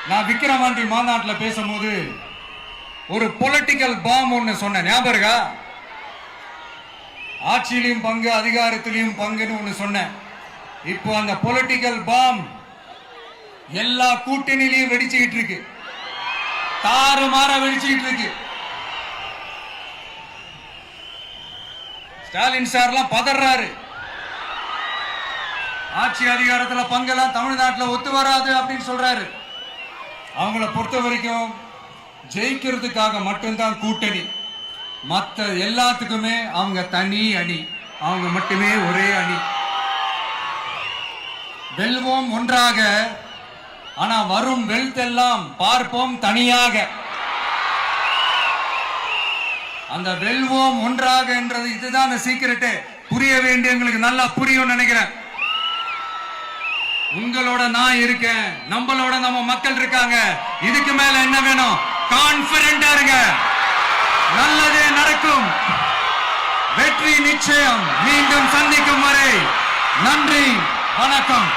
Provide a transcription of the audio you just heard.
நான் விக்கிரவாண்டி மாநாட்டில் பேசும்போது ஒரு பொலிட்டிக்கல் பாம் ஒன்னு சொன்னேன், ஞாபகம் இருக்கா? ஆட்சியிலையும் பங்கு அதிகாரத்திலையும் பங்குன்னு ஒன்னு சொன்னேன். இப்போ அந்த பொலிட்டிக்கல் பாம் எல்லா கூட்டணியிலையும் வெடிச்சுக்கிட்டு இருக்கு, தாறுமாற வெடிச்சுக்கிட்டு இருக்கு. ஸ்டாலின் சார்லாம் பதறாரு, ஆட்சி அதிகாரத்துல பங்கெல்லாம் தமிழ்நாட்டில் ஒத்து வராது அப்படின்னு சொல்றாரு. அவங்கள பொறுத்த வரைக்கும் ஜெயிக்கிறதுக்காக மட்டும்தான் கூட்டணி, மற்ற எல்லாத்துக்குமே அவங்க தனி அணி, அவங்க மட்டுமே ஒரே அணி. வெல்வோம் ஒன்றாக, ஆனா வரும் வெல்த் எல்லாம் பார்ப்போம் தனியாக. அந்த வெல்வோம் ஒன்றாக என்றது இதுதான் சீக்கிரட்டு. புரிய வேண்டியவங்களுக்கு நல்லா புரியும் நினைக்கிறேன். உங்களோட நான் இருக்கேன், நம்மளோட நம்ம மக்கள் இருக்காங்க. இதுக்கு மேல என்ன வேணும்? கான்பிடென்டா இருங்க, நல்லதே நடக்கும், வெற்றி நிச்சயம். மீண்டும் சந்திக்கும் வரை நன்றி, வணக்கம்.